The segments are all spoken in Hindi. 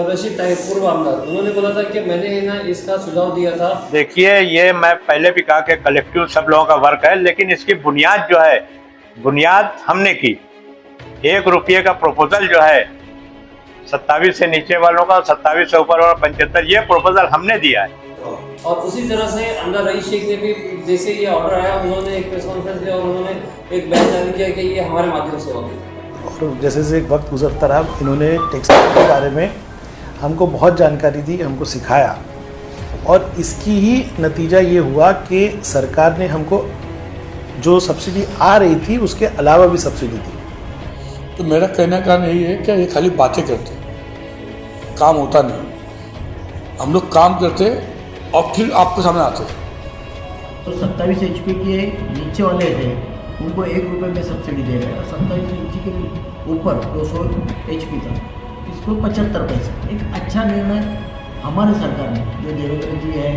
रशीद ताहिर पूर्व आमदार, उन्होंने बोला था कि मैंने ना इसका सुझाव दिया था। देखिए, ये मैं पहले भी कहा कि कलेक्टिव सब लोगों का वर्क है, लेकिन इसकी बुनियाद जो है, बुनियाद हमने की। 1 रुपये का प्रपोजल जो है 27 से नीचे वालों का, 27 से ऊपर वाला 75, ये प्रपोजल हमने दिया है। और उसी तरह से आमदार रईस शेख ने भी जैसे ये ऑर्डर आया, उन्होंने एक प्रेस कॉन्फ्रेंस किया और उन्होंने एक बयान जारी किया कि ये हमारे माध्यम से होगा। और जैसे जैसे वक्त गुजरता रहा, इन्होंने टेक्सटाइल के बारे में हमको बहुत जानकारी दी, हमको सिखाया, और इसकी ही नतीजा ये हुआ कि सरकार ने हमको जो सब्सिडी आ रही थी उसके अलावा भी सब्सिडी दी। तो मेरा कहने का यही है कि ये खाली बातें करते, काम होता नहीं। हम लोग काम करते और फिर आपके सामने आते। तो 27 HP के नीचे वाले थे, उनको 1 रुपये में सब्सिडी दे रहे हैं, और 27 इंच के ऊपर 200 HP तक इसको 75 पैसे। एक अच्छा निर्णय हमारे सरकार ने, जो देवेंद्र जी है,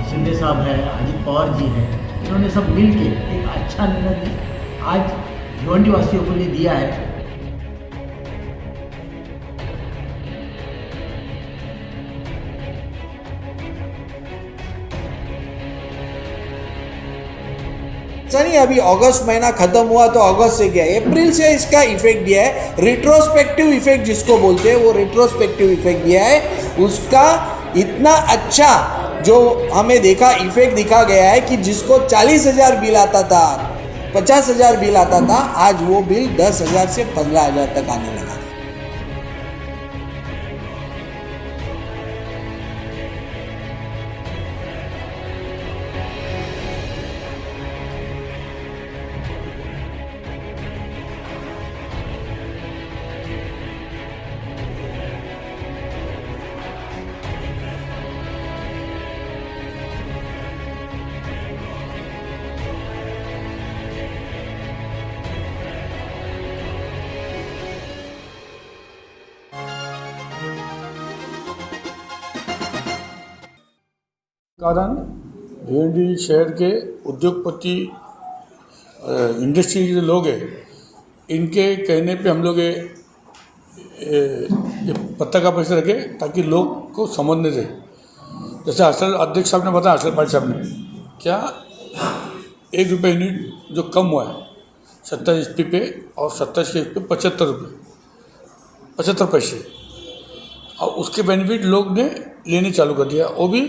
शिंदे साहब है, अजित पवार जी है, इन्होंने सब मिल के एक अच्छा निर्णय आज भिवंडी वासियों के लिए दिया है। नहीं, अभी अगस्त महीना खत्म हुआ तो अगस्त से गया, अप्रैल से इसका इफेक्ट दिया है। रिट्रोस्पेक्टिव इफेक्ट जिसको बोलते हैं, वो रिट्रोस्पेक्टिव इफेक्ट दिया है। उसका इतना अच्छा जो हमें देखा इफेक्ट दिखा गया है कि जिसको 40,000 बिल आता था, 50,000 बिल आता था, आज वो बिल 10,000 से 15,000 तक आने लगा। कारण भिवंडी शहर के उद्योगपति, इंडस्ट्री के लोग हैं, इनके कहने पे हम लोग ये पत्ता का पैसा रखे ताकि लोग को समझने दे। जैसे हर्षल अध्यक्ष साहब ने बताया, हर्षल पाटिल साहब ने, क्या 1 रुपये यूनिट जो कम हुआ है 27 HP पे, और 27 के पे 75 रुपये 75 पैसे, और उसके बेनिफिट लोग ने लेने चालू कर दिया। वो भी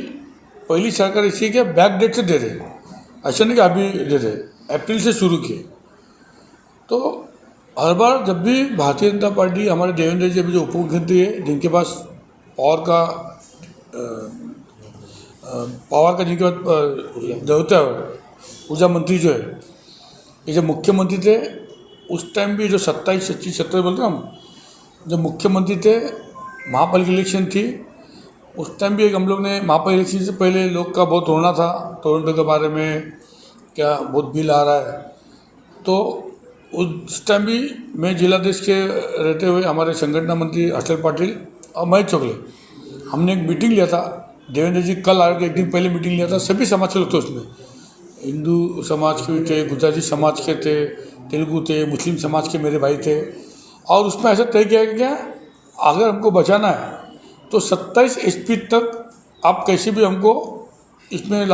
पहली सरकार इसी के बैक डेट से दे रहे, ऐसा नहीं कि अभी दे रहे, अप्रैल से शुरू किए। तो हर बार जब भी भारतीय जनता पार्टी, हमारे देवेंद्र जी अभी जो उप मुख्यमंत्री है, जिनके पास पावर का जिनके पास जो होता है, ऊर्जा मंत्री जो है, ये जब मुख्यमंत्री थे उस टाइम भी जो 27, 26, 27 बोलते हैं हम, जब मुख्यमंत्री थे, महापालिका इलेक्शन थी, उस टाइम भी एक हम लोग ने महापालिका इलेक्शन से पहले लोग का बहुत रोना था टोरंटो के बारे में, क्या बहुत बिल आ रहा है। तो उस टाइम भी मैं जिलाधीश के रहते हुए हमारे संगठन मंत्री हर्षल पाटिल और महेश चोगले, हमने एक मीटिंग लिया था। देवेंद्र जी कल आ के 1 दिन पहले मीटिंग लिया था, सभी समाज के लोग थे उसमें, हिंदू समाज के थे, गुजराती समाज के थे, तेलुगु थे, मुस्लिम समाज के मेरे भाई थे। और उसमें ऐसा तय किया कि क्या अगर हमको बचाना है तो 27 HP तक आप कैसे भी हमको इसमें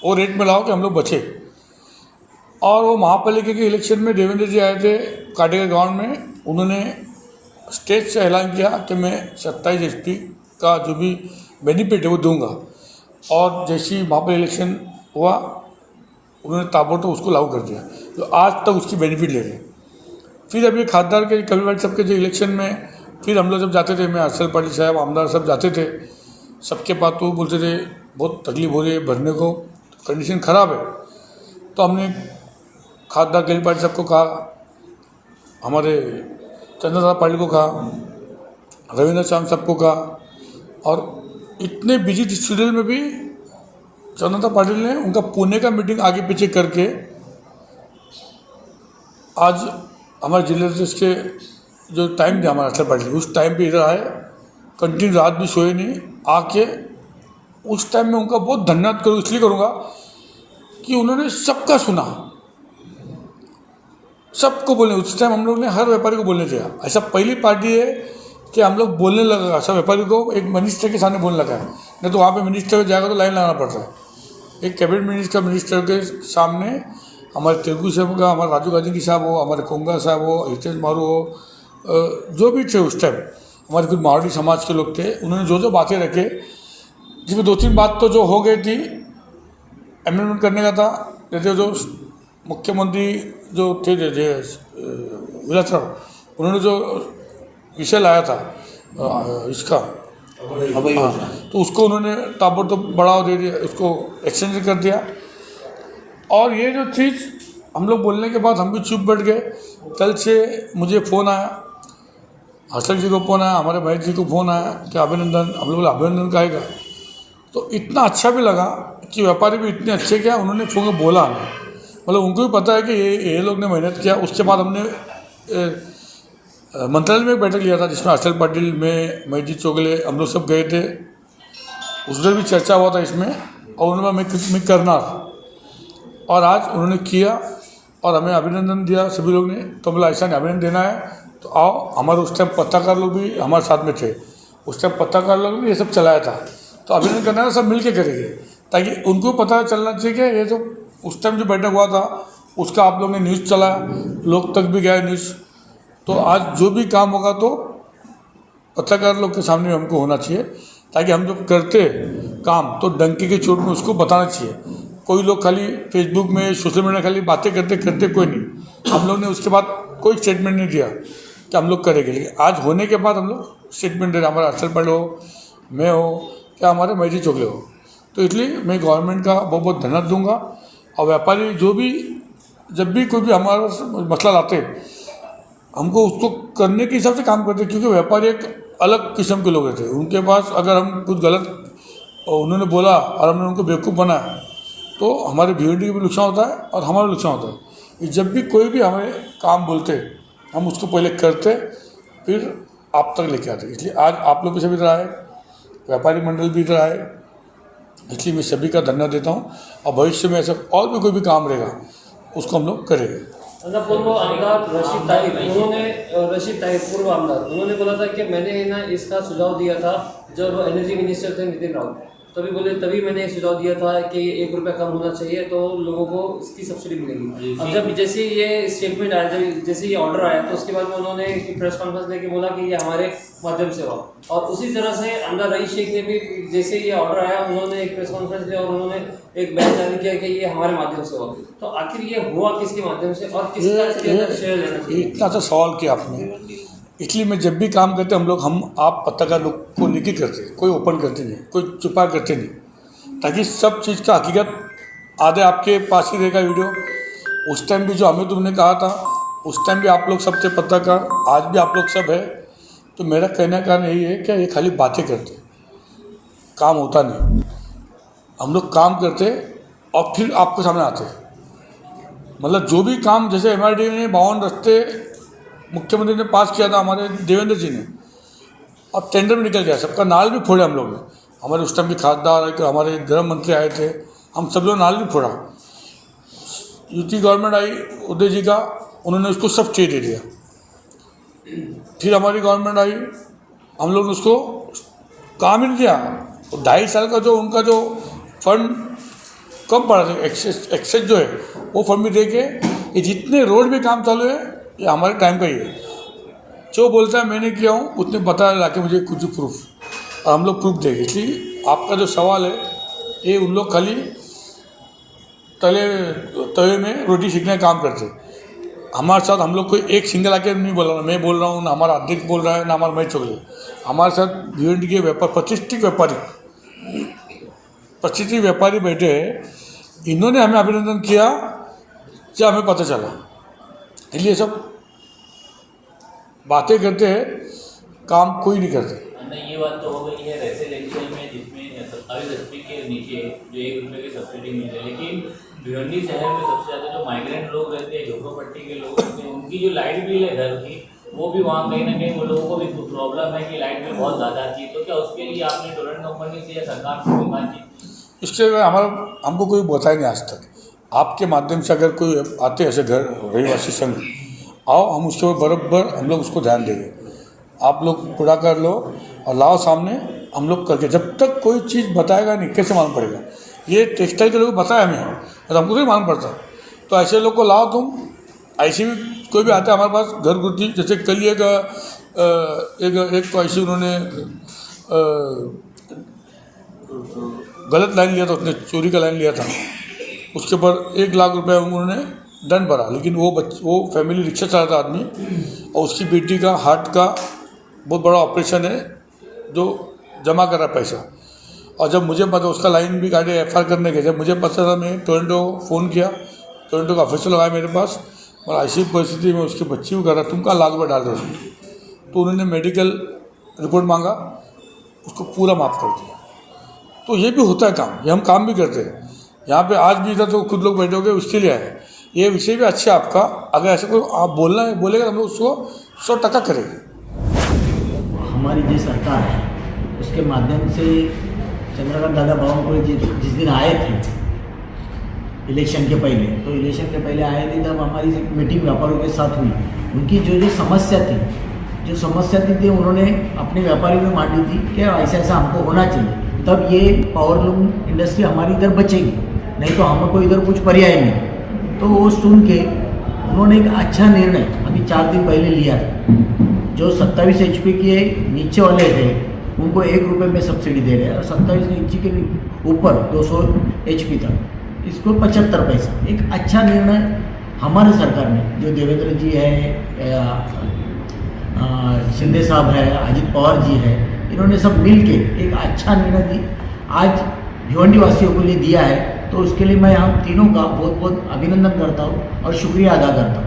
वो रेट में लाओ कि हम लोग बचे। और वो महापालिका के इलेक्शन में देवेंद्र जी आए थे काटेगा गाँव में, उन्होंने स्टेज से ऐलान किया कि मैं 27 HP का जो भी बेनिफिट है वो दूंगा। और जैसे महापालिका इलेक्शन हुआ, उन्होंने ताबड़तोड़ उसको लागू कर दिया, तो आज तक उसकी बेनिफिट ले रहे हैं। फिर अभी खासदार के कभी सबके जो इलेक्शन में, फिर हम लोग जब जाते थे, मैं हर्षल पाटिल साहब, आमदार सब जाते थे, सबके पास तो बोलते थे बहुत तकलीफ हो रही है भरने को, कंडीशन ख़राब है। तो हमने खासदार कलील पाटिल साहब को कहा, हमारे चंद्रदास पाटिल को कहा, रविंद्र श्याम साहब को कहा, और इतने बिजी शेड्यूल में भी चंद्रदास पाटिल ने उनका पुणे का मीटिंग आगे पीछे करके आज हमारे जिलाधीश के जो टाइम था हमारा हर्षल पाटिल, उस टाइम पे इधर आए, कंटिन्यू रात भी सोए नहीं, आके उस टाइम में उनका बहुत धन्यवाद करूँ, इसलिए करूँगा कि उन्होंने सबका सुना, सबको बोलने, उस टाइम हम लोग ने हर व्यापारी को बोलने दिया। ऐसा पहली पार्टी है कि हम लोग बोलने लगा, ऐसा व्यापारी को एक मिनिस्टर के सामने बोलने लगा है, नहीं तो वहाँ पे मिनिस्टर जाएगा तो लाइन लगाना पड़ता है। एक कैबिनेट मिनिस्टर के सामने हमारे तेलुगु साहब का, हमारे राजू गांधी साहब हो, हमारे कोंगा साहब हो, हितेश मारू हो, जो भी थे उस टाइम, हमारे कुछ मारवाड़ी समाज के लोग थे, उन्होंने जो जो बातें रखे, जिसमें 2-3 बात तो जो हो गई थी, अमेंडमेंट करने का था। जैसे जो मुख्यमंत्री जो थे विलासराव, उन्होंने जो विषय लाया था इसका, हाँ, तो उसको उन्होंने ताबड़तोड़ बढ़ावा दे दिया, उसको एक्सटेंड कर दिया। और ये जो चीज़ हम लोग बोलने के बाद हम भी चुप बैठ गए। कल से मुझे फ़ोन आया, हर्षल जी को फ़ोन आया, हमारे भाई जी को फ़ोन आया कि अभिनंदन, हम लोग अभिनंदन कहेगा। तो इतना अच्छा भी लगा कि व्यापारी भी इतने अच्छे क्या, उन्होंने फ़ोन में बोला हमें, मतलब उनको भी पता है कि ये लोग ने मेहनत किया। उसके बाद हमने मंत्रालय में एक बैठक लिया था जिसमें हर्षल पाटिल में मैजित चोगले हम लोग सब गए थे, उसमें भी चर्चा हुआ था इसमें, और उन्होंने मैं करना, और आज उन्होंने किया और हमें अभिनंदन दिया सभी लोग ने। तो बोला ऐसा नहीं, अभिनंदन देना है तो आओ। हमारे उस टाइम पत्रकार लोग भी हमारे साथ में थे, उस टाइम पत्रकार लोग भी ये सब चलाया था, तो अभिनंदन करना है, सब मिल के करेंगे ताकि उनको पता चलना चाहिए कि ये जो उस टाइम जो बैठक हुआ था उसका आप लोग ने न्यूज़ चलाया, लोग तक भी गया न्यूज़। तो आज जो भी काम होगा तो पत्रकार लोग के सामने हमको होना चाहिए, ताकि हम जब करते काम तो डंके की चोट में उसको बताना चाहिए। कोई लोग खाली फेसबुक में, सोशल मीडिया खाली बातें करते कोई नहीं। हम लोग ने उसके बाद कोई स्टेटमेंट नहीं दिया कि हम लोग करेंगे, लेकिन आज होने के बाद हम लोग स्टेटमेंट दे रहे, हमारा हर्षल पाटिल हो, मैं हो, क्या हमारे मैजित चोगले हो। तो इसलिए मैं गवर्नमेंट का बहुत बहुत धन्यवाद दूंगा। और व्यापारी जो भी, जब भी कोई भी हमारा मसला लाते, हमको उसको करने के हिसाब से काम करते, क्योंकि व्यापारी एक अलग किस्म के लोग रहते हैं। उनके पास अगर हम कुछ गलत उन्होंने बोला और हमने उनको बेवकूफ़ बनाया तो हमारे भीड़ भी नुकसान होता है और हमारा नुकसान होता है। जब भी कोई भी हमें काम बोलते हम उसको पहले करते फिर आप तक लेके आते। इसलिए आज आप लोग भी सभी इधर आए, व्यापारी मंडल भी इधर आए, इसलिए मैं सभी का धन्यवाद देता हूँ। और भविष्य में ऐसा और भी कोई भी काम रहेगा उसको हम लोग करेंगे। पूर्व आमदार रशीद ताहिर पूर्व आमदार, उन्होंने बोला था कि मैंने ना इसका सुझाव दिया था जब एनर्जी मिनिस्टर थे नितिन राउत, तभी मैंने सुझाव दिया था कि 1 रुपया कम होना चाहिए तो लोगों को इसकी सब्सिडी मिलेगी। अब जब जैसे ये स्टेटमेंट आया, जब जैसे ये ऑर्डर आया तो उसके बाद में उन्होंने प्रेस कॉन्फ्रेंस लेके बोला कि ये हमारे माध्यम से हुआ। और उसी तरह से आमदार रईस शेख ने भी जैसे ये ऑर्डर आया उन्होंने एक प्रेस कॉन्फ्रेंस लिया और उन्होंने एक बयान जारी किया कि ये हमारे माध्यम से हुआ। तो आखिर ये हुआ किसके माध्यम से और किसका श्रेय लेना चाहिए? इतना सा सवाल किया आपने। इसलिए मैं जब भी काम करते हम आप पत्रकार लोग को लेके करते, कोई ओपन करते नहीं, कोई छुपा करते नहीं, ताकि सब चीज़ का हकीकत आधे आपके पास ही रहेगा वीडियो। उस टाइम भी जो हमें तुमने कहा था उस टाइम भी आप लोग सब थे पत्रकार, आज भी आप लोग सब है। तो मेरा कहने का कारण यही है कि ये खाली बातें करते, काम होता नहीं। हम लोग काम करते और फिर आपके सामने आते, मतलब जो भी काम, जैसे MRD ने 52 रस्ते मुख्यमंत्री ने पास किया था हमारे देवेंद्र जी ने, अब टेंडर में निकल गया, सबका नाल भी फोड़े हम लोग ने। हमारे उस टाइम के खासदार, हमारे गृह मंत्री आए थे, हम सब लोग नाल भी फोड़ा। यूटी गवर्नमेंट आई उदय जी का, उन्होंने उसको सब स्टे दे दिया। फिर हमारी गवर्नमेंट आई, हम लोग ने उसको काम ही नहीं दिया। 2.5 साल का जो उनका जो फंड कम पड़ा था, एक्सेस जो है वो फंड भी दे के ये जितने रोड भी काम चालू है ये हमारे टाइम का ही है। जो बोलता है मैंने किया हूँ उतने बता लाके मुझे कुछ प्रूफ, और हम लोग प्रूफ देंगे। इसलिए आपका जो सवाल है ये उन लोग खाली तवे में रोटी सीखने का काम करते। हमारे साथ हम लोग कोई एक सिंगल आके नहीं बोल रहा, मैं बोल रहा हूँ, ना हमारा अध्यक्ष बोल रहा है, ना हमारा मैजित चोगले। हमारे साथ भिवंडी के व्यापार 25 व्यापारी बैठे हैं, इन्होंने हमें अभिनंदन किया जब हमें पता चला। इसलिए सब बातें करते हैं, काम कोई नहीं करते। ये बात तो हो गई है वैसे इलेक्शन में जिसमें 27 HP के नीचे जो 1 रुपये की सब्सिडी मिले, लेकिन भिवंडी शहर में सबसे ज़्यादा जो माइग्रेंट लोग रहते हैं, झोपड़पट्टी के लोग रहते हैं, उनकी जो लाइट बिल है घर की, वो भी वहाँ कहीं ना कहीं वो लोगों को भी प्रॉब्लम है कि लाइट बिल बहुत ज़्यादा आती है। तो क्या उसके लिए आपने टोरेंट कंपनी से या सरकार से कोई बात की? इसके हमको कोई बताया नहीं आज तक। आपके माध्यम से अगर कोई आते ऐसे घर रहीवासी संघ आओ हम उसके ऊपर बराबर हम लोग उसको ध्यान देंगे। आप लोग पूरा कर लो और लाओ सामने, हम लोग करके। जब तक कोई चीज़ बताएगा नहीं कैसे मालूम पड़ेगा? ये टेक्सटाइल के लोग बताया हमें और हमको नहीं मालूम पड़ता। तो ऐसे लोग को लाओ तुम। ऐसे भी कोई भी आता है हमारे पास घर गुर्दी, जैसे कल एक तो ऐसे उन्होंने गलत लाइन लिया था, उसने चोरी का लाइन लिया था, उसके ऊपर 1 लाख रुपए उन्होंने दंड भरा। लेकिन वो फैमिली रिक्शा चलाता आदमी और उसकी बेटी का हार्ट का बहुत बड़ा ऑपरेशन है जो जमा कर रहा पैसा। और जब मुझे पता, उसका लाइन भी काटे FIR करने के, जब मुझे पता था मैं टोरंटो फ़ोन किया, टोरंटो का ऑफिसर लगाया मेरे पास और ऐसी परिस्थिति में उसकी बच्ची को कह रहा तुम कहाँ लाख रुपये डाल रहे हो। तो उन्होंने मेडिकल रिपोर्ट मांगा, उसको पूरा माफ़ कर दिया। तो ये भी होता है काम, ये हम काम भी करते हैं। यहाँ पे आज भी था तो खुद लोग बैठे होंगे उसके लिए आए। ये विषय भी अच्छा है आपका, अगर ऐसा कोई आप बोलना है बोलेगा हम लोग उसको 100% करेंगे। हमारी जो सरकार है उसके माध्यम से चंद्रकांत दादा बावनकुळे जी जिस दिन आए थे इलेक्शन के पहले, तो इलेक्शन के पहले आए थे तब हमारी एक मीटिंग व्यापारियों के साथ हुई। उनकी जो समस्या थी उन्होंने अपने व्यापारी में मांडी थी कि ऐसा ऐसा हमको होना चाहिए, तब ये पावरलूम इंडस्ट्री हमारी इधर बचेगी, नहीं तो हमको इधर कुछ पर्याय नहीं। तो वो सुन के उन्होंने एक अच्छा निर्णय अभी 4 दिन पहले लिया था। जो 27 HP के नीचे वाले थे उनको 1 रुपये में सब्सिडी दे रहे हैं और 27 इंची के ऊपर 200 HP तक इसको 75 पैसा। एक अच्छा निर्णय हमारे सरकार ने, जो देवेंद्र जी है, शिंदे साहब है, अजित पवार जी है, इन्होंने सब मिल के एक अच्छा निर्णय आज भिवंडी वासियों के लिए दिया है। तो उसके लिए मैं हम तीनों का बहुत बहुत अभिनंदन करता हूँ और शुक्रिया अदा करता हूँ।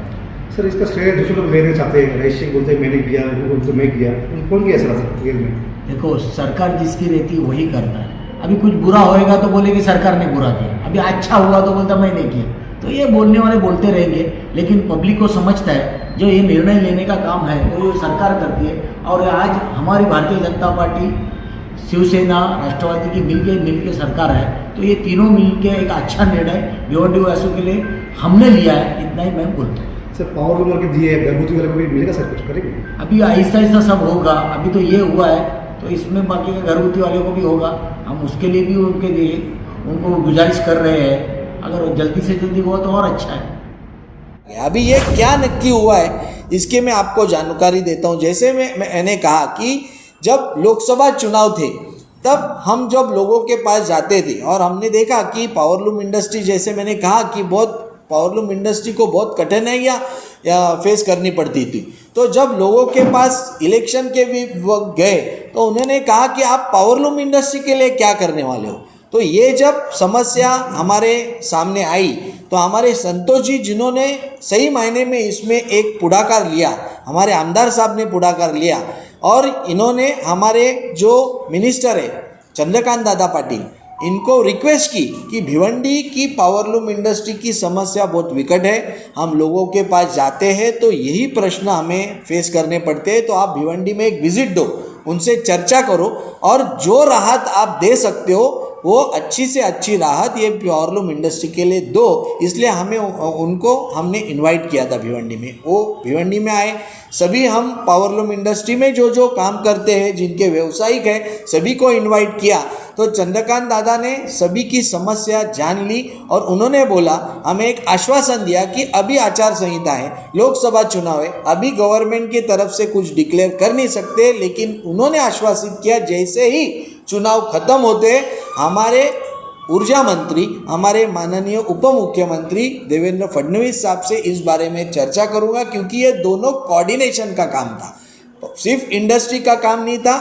सर, इसका श्रेय दूसरे लोग लेना चाहते हैं, रईस सिंह बोलते हैं मैंने किया, वो बोलते मैं किया, कौन किया सर रियल में? देखो, सरकार जिसकी रहती है वही करता है। अभी कुछ बुरा होएगा तो बोलेगी सरकार ने बुरा किया, अभी अच्छा हुआ तो बोलता मैंने किया। तो ये बोलने वाले बोलते रहेंगे, लेकिन पब्लिक को समझता है जो ये निर्णय लेने का काम है वो सरकार करती है। और आज हमारी भारतीय जनता पार्टी, शिवसेना, राष्ट्रवादी की मिलके सरकार है। तो ये तीनों मिलके एक अच्छा निर्णय भिवंडी वासियों के लिए हमने लिया है, इतना ही मैं बोलता हूँ। सर, पावर लूम वाले दिए घरगुती वाले को भी मिलेगा सर, कुछ करेंगे? अभी आहिस्ता सब होगा, अभी तो ये हुआ है तो इसमें बाकी का घरगुती वालों को भी होगा। हम उसके लिए भी उनको गुजारिश कर रहे हैं, अगर जल्दी से जल्दी हुआ तो और अच्छा है। अभी ये क्या नक्की हुआ है इसके मैं आपको जानकारी देता हूँ। जैसे मैंने कहा कि जब लोकसभा चुनाव थे तब हम जब लोगों के पास जाते थे और हमने देखा कि पावरलूम इंडस्ट्री, जैसे मैंने कहा कि बहुत पावरलूम इंडस्ट्री को बहुत कठिनाइयाँ फेस करनी पड़ती थी। तो जब लोगों के पास इलेक्शन के भी वक्त गए तो उन्होंने कहा कि आप पावरलूम इंडस्ट्री के लिए क्या करने वाले हो। तो ये जब समस्या हमारे सामने आई तो हमारे संतोष जी, जिन्होंने सही मायने में इसमें एक पुढाकार लिया, हमारे आमदार साहब ने पुढाकार लिया और इन्होंने हमारे जो मिनिस्टर है चंद्रकांत दादा पाटिल, इनको रिक्वेस्ट की कि भिवंडी की पावरलूम इंडस्ट्री की समस्या बहुत विकट है, हम लोगों के पास जाते हैं तो यही प्रश्न हमें फेस करने पड़ते हैं, तो आप भिवंडी में एक विजिट दो, उनसे चर्चा करो और जो राहत आप दे सकते हो वो अच्छी से अच्छी राहत ये पावरलूम इंडस्ट्री के लिए दो। इसलिए हमने इनवाइट किया था भिवंडी में। वो भिवंडी में आए, सभी हम पावरलूम इंडस्ट्री में जो काम करते हैं, जिनके व्यवसायिक है, सभी को इनवाइट किया। तो चंद्रकांत दादा ने सभी की समस्या जान ली और उन्होंने बोला, हमें एक आश्वासन दिया कि अभी आचार संहिता है, लोकसभा चुनाव है, अभी गवर्नमेंट की तरफ से कुछ डिक्लेयर कर नहीं सकते, लेकिन उन्होंने आश्वासित किया जैसे ही चुनाव खत्म होते हमारे ऊर्जा मंत्री, हमारे माननीय उप मुख्यमंत्री देवेंद्र फडणवीस साहब से इस बारे में चर्चा करूंगा, क्योंकि ये दोनों कोऑर्डिनेशन का काम था, सिर्फ इंडस्ट्री का काम नहीं था।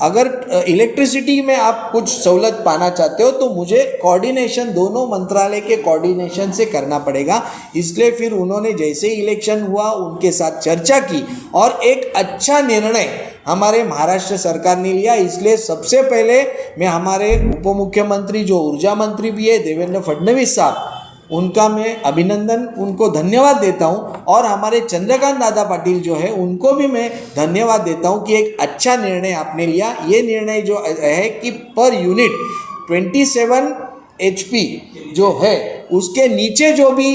अगर इलेक्ट्रिसिटी में आप कुछ सहूलत पाना चाहते हो तो मुझे कोऑर्डिनेशन दोनों मंत्रालय के कोऑर्डिनेशन से करना पड़ेगा। इसलिए फिर उन्होंने जैसे ही इलेक्शन हुआ उनके साथ चर्चा की और एक अच्छा निर्णय हमारे महाराष्ट्र सरकार ने लिया। इसलिए सबसे पहले मैं हमारे उप मुख्यमंत्री जो ऊर्जा मंत्री भी है देवेंद्र फडणवीस साहब, उनका मैं अभिनंदन, उनको धन्यवाद देता हूं और हमारे चंद्रकांत दादा पाटिल जो है उनको भी मैं धन्यवाद देता हूं कि एक अच्छा निर्णय आपने लिया। ये निर्णय जो है कि पर यूनिट 27 HP जो है उसके नीचे जो भी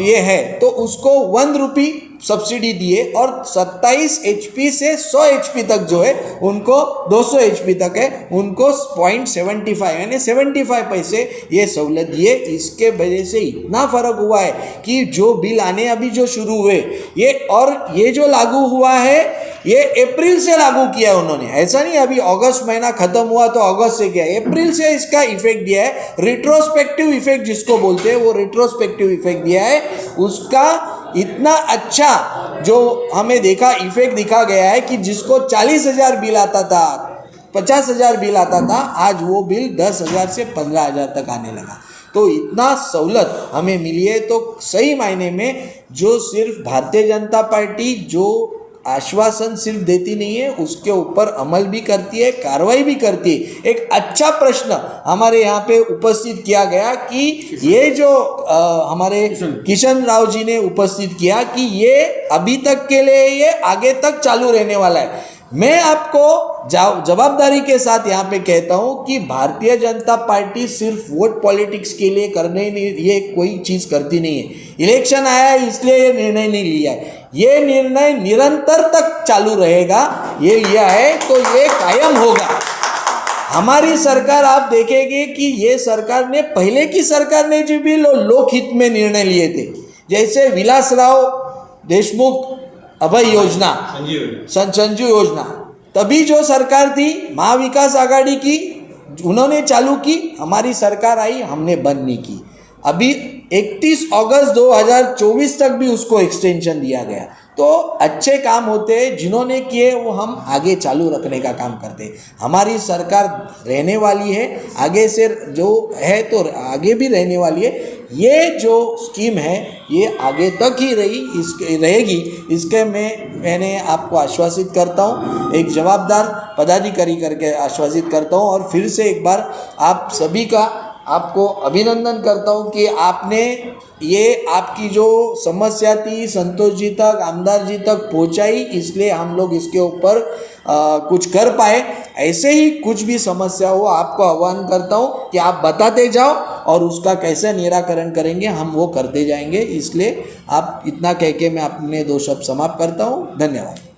ये है तो उसको 1 रुपी सब्सिडी दिए और 27 HP से 100 HP तक जो है उनको 200 HP तक है उनको 0.75 यानी 75 पैसे ये सहूलत दिए। इसके वजह से इतना फ़र्क हुआ है कि जो बिल आने अभी जो शुरू हुए ये जो लागू हुआ है ये अप्रैल से लागू किया है उन्होंने। ऐसा नहीं अभी अगस्त महीना खत्म हुआ तो अगस्त से किया, अप्रैल से इसका इफेक्ट दिया है। रिट्रोस्पेक्टिव इफेक्ट जिसको बोलते हैं वो रिट्रोस्पेक्टिव इफेक्ट दिया है। उसका इतना अच्छा जो हमें इफेक्ट दिखा गया है कि जिसको 40,000 बिल आता था, 50,000 बिल आता था, आज वो बिल 10,000 से 15,000 तक आने लगा। तो इतना सहूलत हमें मिली है। तो सही मायने में जो सिर्फ भारतीय जनता पार्टी जो आश्वासन सिर्फ देती नहीं है उसके ऊपर अमल भी करती है, कार्रवाई भी करती है। एक अच्छा प्रश्न हमारे यहाँ पे उपस्थित किया गया कि ये जो हमारे किशन राव जी ने उपस्थित किया कि ये अभी तक के लिए ये आगे तक चालू रहने वाला है। मैं आपको जवाबदारी के साथ यहाँ पे कहता हूँ कि भारतीय जनता पार्टी सिर्फ वोट पॉलिटिक्स के लिए करने नहीं, ये कोई चीज़ करती नहीं है। इलेक्शन आया है इसलिए ये निर्णय नहीं लिया है, ये निर्णय निरंतर तक चालू रहेगा। ये लिया है तो ये कायम होगा। हमारी सरकार आप देखेंगे कि ये सरकार ने पहले की सरकार ने जो भी लोकहित में निर्णय लिए थे, जैसे विलासराव देशमुख अभय योजना, संजीव योजना, तभी जो सरकार थी महाविकास आघाड़ी की उन्होंने चालू की, हमारी सरकार आई हमने बंद नहीं की। अभी 31 अगस्त 2024 तक भी उसको एक्सटेंशन दिया गया। तो अच्छे काम होते हैं जिन्होंने किए वो हम आगे चालू रखने का काम करते हैं। हमारी सरकार रहने वाली है, आगे से जो है तो आगे भी रहने वाली है। ये जो स्कीम है ये आगे तक ही रहेगी, इसके मैंने आपको आश्वासित करता हूँ, एक जवाबदार पदाधिकारी करके आश्वासित करता हूँ। और फिर से एक बार आप सभी का आपको अभिनंदन करता हूँ कि आपने ये आपकी जो समस्या थी संतोष जी तक, आमदार जी तक पहुँचाई, इसलिए हम लोग इसके ऊपर कुछ कर पाए। ऐसे ही कुछ भी समस्या हो आपको आह्वान करता हूँ कि आप बताते जाओ और उसका कैसे निराकरण करेंगे हम वो करते जाएंगे। इसलिए आप इतना कह के मैं अपने 2 शब्द समाप्त करता हूँ। धन्यवाद।